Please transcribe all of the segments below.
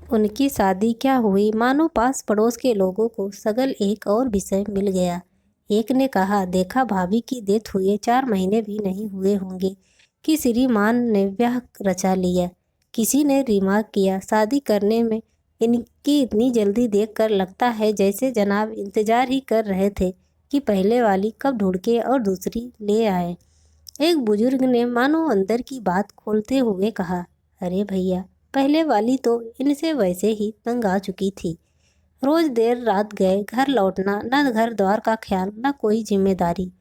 उनकी शादी क्या हुई, मानो पास पड़ोस के लोगों को सगल एक और विषय मिल गया। एक ने कहा, देखा भाभी की डेथ हुए 4 महीने भी नहीं हुए होंगे कि श्रीमान ने ब्याह रचा लिया। किसी ने रिमार्क किया, शादी करने में इनकी इतनी जल्दी देखकर लगता है जैसे जनाब इंतजार ही कर रहे थे कि पहले वाली कब ढूंढके और दूसरी ले आए। एक बुजुर्ग ने मानो अंदर की बात खोलते हुए कहा, अरे भैया, पहले वाली तो इनसे वैसे ही तंग आ चुकी थी। रोज देर रात गए घर लौटना, न घर द्वार का ख्याल न कोई जिम्मेदारी।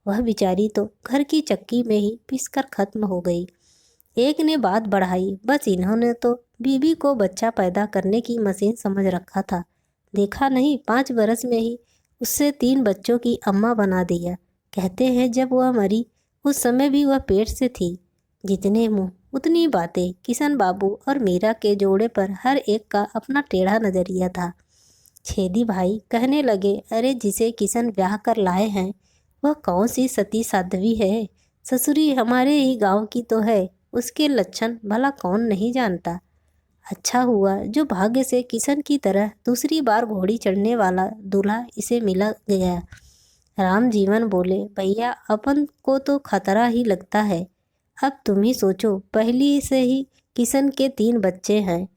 वह बेचारी तो घर की चक्की में ही पिसकर खत्म हो गई। एक ने बात बढ़ाई, बस इन्होंने तो बीबी को बच्चा पैदा करने की मशीन समझ रखा था। देखा नहीं, 5 बरस में ही उससे 3 बच्चों की अम्मा बना दिया। कहते हैं जब वह मरी उस समय भी वह पेट से थी। जितने मुंह उतनी बातें। किशन बाबू और मीरा के जोड़े पर हर एक का अपना टेढ़ा नजरिया था। छेदी भाई कहने लगे, अरे जिसे किशन ब्याह कर लाए हैं वह कौन सी सती साध्वी है। ससुरी हमारे ही गांव की तो है, उसके लक्षण भला कौन नहीं जानता। अच्छा हुआ जो भाग्य से किशन की तरह दूसरी बार घोड़ी चढ़ने वाला दूल्हा इसे मिला गया। राम जीवन बोले, भैया अपन को तो खतरा ही लगता है। अब तुम ही सोचो, पहली से ही किशन के 3 बच्चे हैं।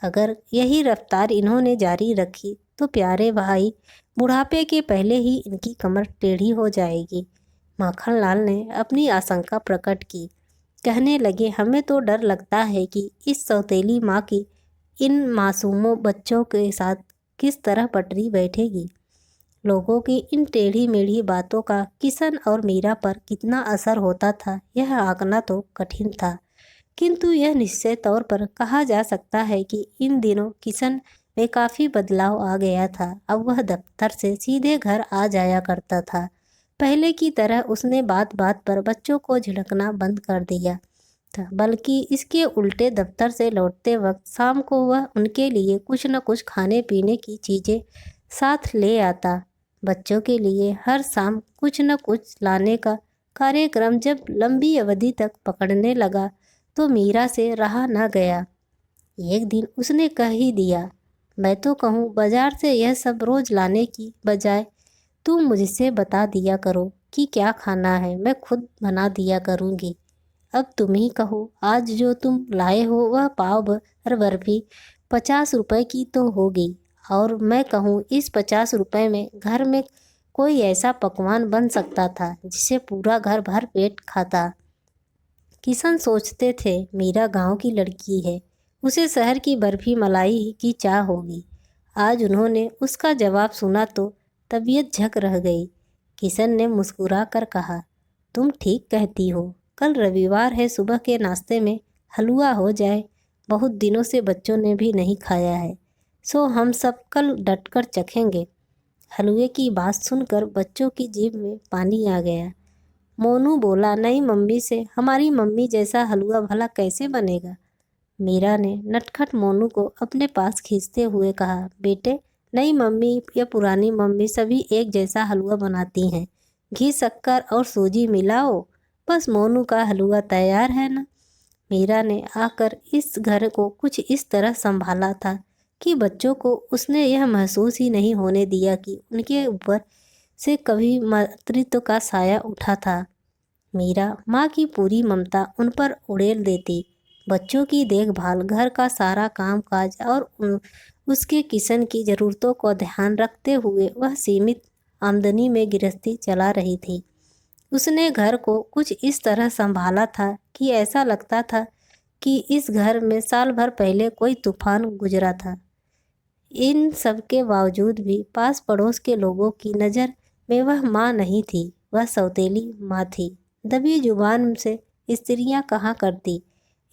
अगर यही रफ्तार इन्होंने जारी रखी तो प्यारे भाई बुढ़ापे के पहले ही इनकी कमर टेढ़ी हो जाएगी। माखनलाल ने अपनी आशंका प्रकट की। कहने लगे, हमें तो डर लगता है कि इस सौतेली माँ की इन मासूमों बच्चों के साथ किस तरह पटरी बैठेगी। लोगों की इन टेढ़ी मेढ़ी बातों का किशन और मीरा पर कितना असर होता था यह आंकना तो कठिन था, किंतु यह निश्चित तौर पर कहा जा सकता है कि इन दिनों किशन में काफ़ी बदलाव आ गया था। अब वह दफ्तर से सीधे घर आ जाया करता था। पहले की तरह उसने बात बात पर बच्चों को झिड़कना बंद कर दिया था, बल्कि इसके उल्टे दफ्तर से लौटते वक्त शाम को वह उनके लिए कुछ न कुछ खाने पीने की चीज़ें साथ ले आता। बच्चों के लिए हर शाम कुछ न कुछ लाने का कार्यक्रम जब लंबी अवधि तक पकड़ने लगा तो मीरा से रहा न गया। एक दिन उसने कह ही दिया, मैं तो कहूँ बाजार से यह सब रोज लाने की बजाय तुम मुझसे बता दिया करो कि क्या खाना है, मैं खुद बना दिया करूँगी। अब तुम ही कहो, आज जो तुम लाए हो वह पाव भर बर्फी 50 रुपए की तो होगी, और मैं कहूँ इस 50 रुपए में घर में कोई ऐसा पकवान बन सकता था जिसे पूरा घर भर पेट खाता। किशन सोचते थे, मीरा गांव की लड़की है, उसे शहर की बर्फी मलाई की चाह होगी। आज उन्होंने उसका जवाब सुना तो तबीयत झक रह गई। किशन ने मुस्कुरा कर कहा, तुम ठीक कहती हो, कल रविवार है, सुबह के नाश्ते में हलवा हो जाए। बहुत दिनों से बच्चों ने भी नहीं खाया है, सो हम सब कल डटकर चखेंगे। हलवे की बात सुनकर बच्चों की जीभ में पानी आ गया। मोनू बोला, नहीं मम्मी से हमारी मम्मी जैसा हलवा भला कैसे बनेगा। मीरा ने नटखट मोनू को अपने पास खींचते हुए कहा, बेटे नई मम्मी या पुरानी मम्मी सभी एक जैसा हलवा बनाती हैं। घी शक्कर और सूजी मिलाओ, बस मोनू का हलवा तैयार है ना। मीरा ने आकर इस घर को कुछ इस तरह संभाला था कि बच्चों को उसने यह महसूस ही नहीं होने दिया कि उनके ऊपर से कभी मातृत्व का साया उठा था। मीरा माँ की पूरी ममता उन पर उड़ेल देती। बच्चों की देखभाल, घर का सारा काम काज और उसके किशन की ज़रूरतों को ध्यान रखते हुए वह सीमित आमदनी में गृहस्थी चला रही थी। उसने घर को कुछ इस तरह संभाला था कि ऐसा लगता था कि इस घर में साल भर पहले कोई तूफान गुजरा था। इन सब के बावजूद भी पास पड़ोस के लोगों की नज़र में वह माँ नहीं थी, वह सौतेली माँ थी। दबी जुबान से स्त्रियां कहा करती,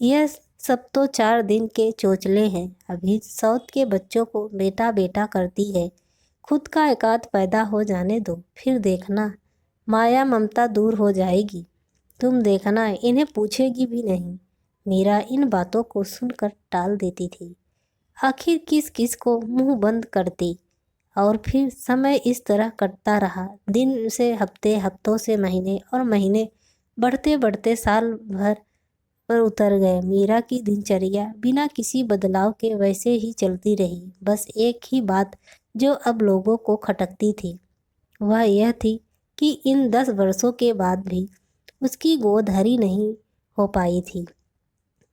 यह सब तो 4 दिन के चोचले हैं, अभी सौत के बच्चों को बेटा बेटा करती है। खुद का एकाध पैदा हो जाने दो, फिर देखना माया ममता दूर हो जाएगी। तुम देखना इन्हें पूछेगी भी नहीं। मीरा इन बातों को सुनकर टाल देती थी। आखिर किस किस को मुंह बंद करती। और फिर समय इस तरह कटता रहा। दिन से हफ्ते, हफ्तों से महीने और महीने बढ़ते बढ़ते साल भर पर उतर गए। मीरा की दिनचर्या बिना किसी बदलाव के वैसे ही चलती रही। बस एक ही बात जो अब लोगों को खटकती थी वह यह थी कि इन 10 वर्षों के बाद भी उसकी गोद हरी नहीं हो पाई थी।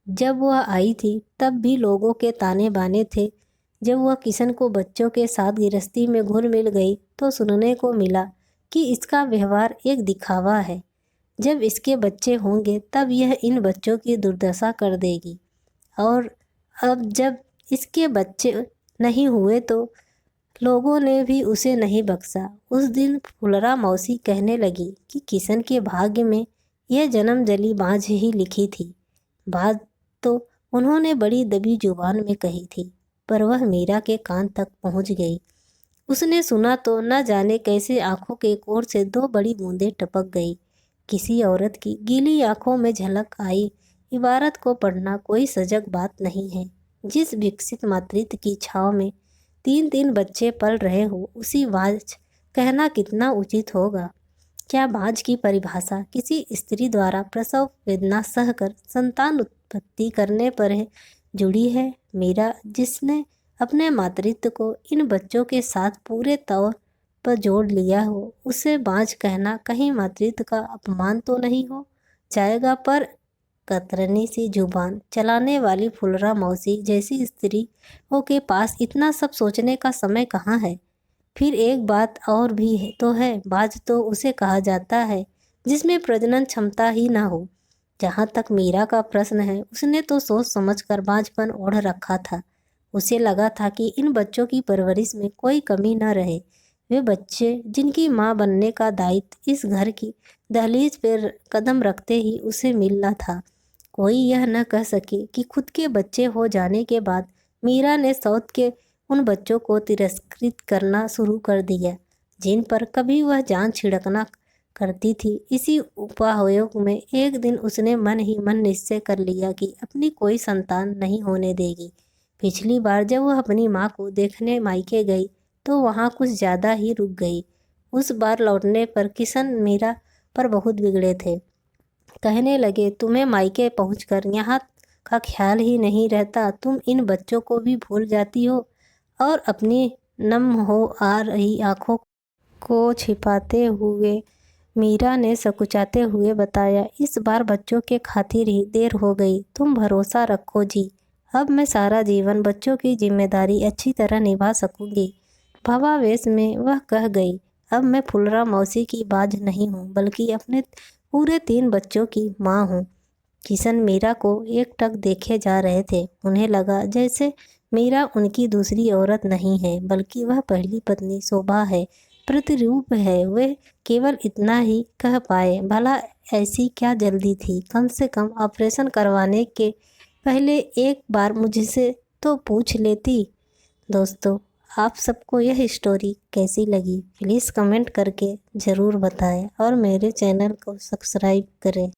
जब वह आई थी तब भी लोगों के ताने बाने थे। जब वह किशन को बच्चों के साथ गृहस्थी में घुल मिल गई तो सुनने को मिला कि इसका व्यवहार एक दिखावा है। जब इसके बच्चे होंगे तब यह इन बच्चों की दुर्दशा कर देगी। और अब जब इसके बच्चे नहीं हुए तो लोगों ने भी उसे नहीं बख्शा। उस दिन फुलरा मौसी कहने लगी कि किशन के भाग्य में यह जन्म जली बाँझ ही लिखी थी। बात तो उन्होंने बड़ी दबी जुबान में कही थी, पर वह मीरा के कान तक पहुंच गई। उसने सुना तो न जाने कैसे आंखों के कोर से 2 बड़ी बूंदें टपक गई। किसी औरत की गीली आंखों में झलक आई इबारत को पढ़ना कोई सजग बात नहीं है। जिस विकसित मातृत्व की छाव में 3-3 बच्चे पल रहे हो उसी बाँझ कहना कितना उचित होगा। क्या बाँझ की परिभाषा किसी स्त्री द्वारा प्रसव वेदना सहकर संतान उत्पत्ति करने पर है जुड़ी है? मीरा जिसने अपने मातृत्व को इन बच्चों के साथ पूरे तौर पर जोड़ लिया हो, उसे बाँझ कहना कहीं मातृत्व का अपमान तो नहीं हो जाएगा? पर कतरनी सी जुबान चलाने वाली फुलरा मौसी जैसी स्त्रियों के पास इतना सब सोचने का समय कहाँ है? फिर एक बात और भी है तो है, बाँझ तो उसे कहा जाता है जिसमें प्रजनन क्षमता ही ना हो। जहाँ तक मीरा का प्रश्न है, उसने तो सोच समझकर बाँझपन ओढ़ रखा था। उसे लगा था कि इन बच्चों की परवरिश में कोई कमी न रहे। वे बच्चे जिनकी माँ बनने का दायित्व इस घर की दहलीज पर कदम रखते ही उसे मिलना था। कोई यह न कह सके कि खुद के बच्चे हो जाने के बाद मीरा ने सौत के उन बच्चों को तिरस्कृत करना शुरू कर दिया जिन पर कभी वह जान छिड़कना करती थी। इसी उपायोग में एक दिन उसने मन ही मन निश्चय कर लिया कि अपनी कोई संतान नहीं होने देगी। पिछली बार जब वह अपनी माँ को देखने मायके गई तो वहाँ कुछ ज़्यादा ही रुक गई। उस बार लौटने पर किशन मीरा पर बहुत बिगड़े थे। कहने लगे, तुम्हें मायके पहुँचकर यहाँ का ख्याल ही नहीं रहता। तुम इन बच्चों को भी भूल जाती हो और अपनी नम हो आ रही आँखों को छिपाते हुए मीरा ने सकुचाते हुए बताया, इस बार बच्चों के खातिर ही देर हो गई। तुम भरोसा रखो जी, अब मैं सारा जीवन बच्चों की जिम्मेदारी अच्छी तरह निभा सकूंगी। भावावेश में वह कह गई, अब मैं फुलरा मौसी की बाज नहीं हूँ बल्कि अपने पूरे 3 बच्चों की माँ हूँ। किशन मीरा को एकटक देखे जा रहे थे। उन्हें लगा जैसे मीरा उनकी दूसरी औरत नहीं है बल्कि वह पहली पत्नी शोभा है, प्रतिरूप है। वे केवल इतना ही कह पाए, भला ऐसी क्या जल्दी थी? कम से कम ऑपरेशन करवाने के पहले एक बार मुझसे तो पूछ लेती। दोस्तों, आप सबको यह स्टोरी कैसी लगी प्लीज़ कमेंट करके ज़रूर बताएं और मेरे चैनल को सब्सक्राइब करें।